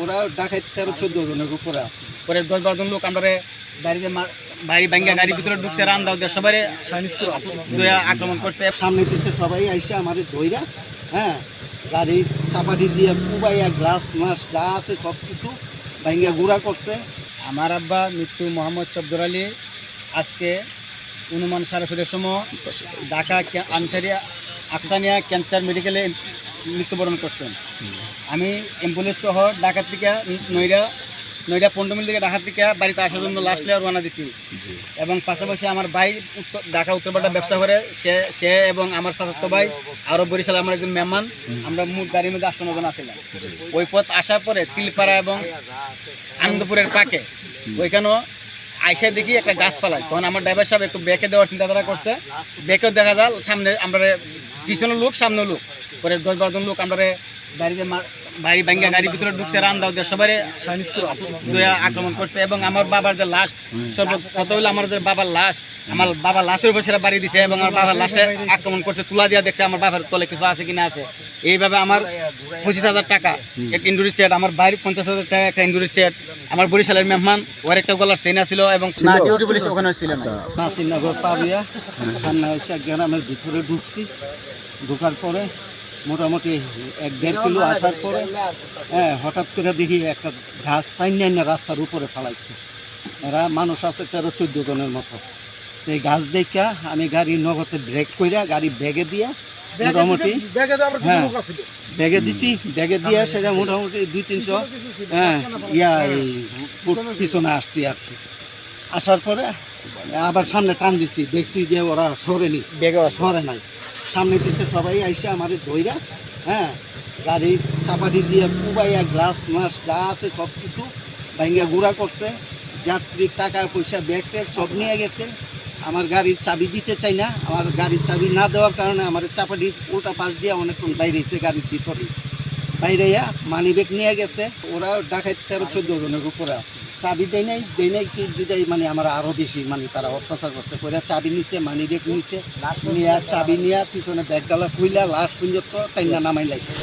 ওরা ডাকাত 13-14 জনের উপরে আছে। পরে 10-12 জন লোক আমরা বাড়িতে বাড়ি ভাঙ্গা গাড়ির ভিতরে ঢুকছে, রান্দাও দিয়ে সবাই আক্রমণ করছে। সামনে পিছিয়ে সবাই আইসে আমাদের ধইরা, হ্যাঁ, গাড়ি চাপাটি দিয়ে কুবাইয়া গ্লাস মাস যা আছে সব কিছু ভাঙ্গা গুঁড়া করছে। আমার আব্বা মৃত্যু মোহাম্মদ শব্দর আলী আজকে অনুমান 6:30 সময় ঢাকা আকসানিয়া ক্যান্সার মেডিকেলে মৃত্যুবরণ করছেন। আমি অ্যাম্বুলেন্স সহ ঢাকা থেকে নয়ডা 15 মিনিট থেকে ঢাকা থেকে বাড়িতে আসার জন্য লাস্ট লেয়ার রওনা দিছি। এবং পাশাপাশি আমার ভাই ঢাকা উত্তরপাড়া ব্যবসা করে, সে এবং আমার চাচাতো ভাই আরও বরিশাল আমার একজন মেহমান, আমরা মোট গাড়ির মধ্যে 8-9 জন আসছিলাম। ওই পথ আসার পরে তিলপাড়া এবং আনন্দপুরের পাকে ওইখানেও আইসা দেখি একটা গাছপালায়, তখন আমার ড্রাইভার সাহেব একটু ব্যাকে দেওয়ার চিন্তাধারা করছে। ব্যাকেও দেখা যায় সামনে আমরা পিছনে লোক সামনে লোক, পরে 10-12 জন লোক আমরা বাড়িতে বাড়ি ভাঙ্গা গাড়ির ভিতরে ঢুকছে, রান্দাও দিয়ে সবাই আক্রমণ করছে। এবং আমার বাবার যে লাশ, সর্বপ্রথম হলো আমাদের বাবার লাশ, আমার বাবার লাশের উপর সেটা বাড়ি দিছে এবং আমার বাবার লাশে আক্রমণ করছে, তুলা দিয়া দেখছে আমার বাবার তলে কিছু আছে কিনা আছে। এইভাবে আমার 25,000 টাকা একটা ইন্ডুরি চেট, আমার বাইরে 50,000 টাকা একটা ইন্ডুরি চেট, আমার বরিশালের মেহমান ওর একটা গলার চেনা ছিল এবং ডিউটি পুলিশ ওখানে ছিল না। নাসিরনগর পাবিয়া সামনে এসে গ্রামের ভিতরে ঢুকছি। ঢোকার পরে মোটামুটি 1-1.5 কিলো আসার পরে, হ্যাঁ, হঠাৎ করে দেখি একটা ঘাস টাইনা রাস্তার উপরে ফালাইছে। এরা মানুষ আছে 13-14 জনের মতো। এই ঘাস দেখা আমি গাড়ি নগদে ব্রেক কইরা গাড়ি ব্যাগে দিয়া মোটামুটি, হ্যাঁ, ব্যাগে দিছি। ব্যাগে দিয়া সেটা মোটামুটি 200-300 ফুট পিছনে আসছি আর কি। আসার পরে আবার সামনে টান দিছি, দেখছি যে ওরা সরেনি, সরে নাই। সামনে পিছিয়ে সবাই আইসে আমাদের ধইরা, হ্যাঁ, গাড়ি চাপাটি দিয়ে কুবাইয়া গ্লাস মাস যা আছে সব কিছু ভাঙ্গা গুঁড়া করছে। যাত্রীর টাকা পয়সা ব্যাগ ট্যাগ সব নিয়ে গেছে। আমার গাড়ির চাবি দিতে চাই না, আমার গাড়ির চাবি না দেওয়ার কারণে আমার চাপাটি উল্টা পাশ দিয়ে অনেকক্ষণ বাইরেছে গাড়ির ভিতরে। বাইরেয়া মানি ব্যাগ নিয়ে গেছে। ওরা ডাকাত 13-14 জনের উপরে আছে। চাবি দেয় নাই কি দিদাই, মানে আমার আরও বেশি মানে তারা অত্যাচার করছে। কইরা চাবি নিচ্ছে, মানি ব্যাগ নিচ্ছে, নিয়ে চাবি নিয়ে পিছনে ব্যাগ ডালা খুইলা লাশ পর্যন্ত টাইনা নামাই লাগছে।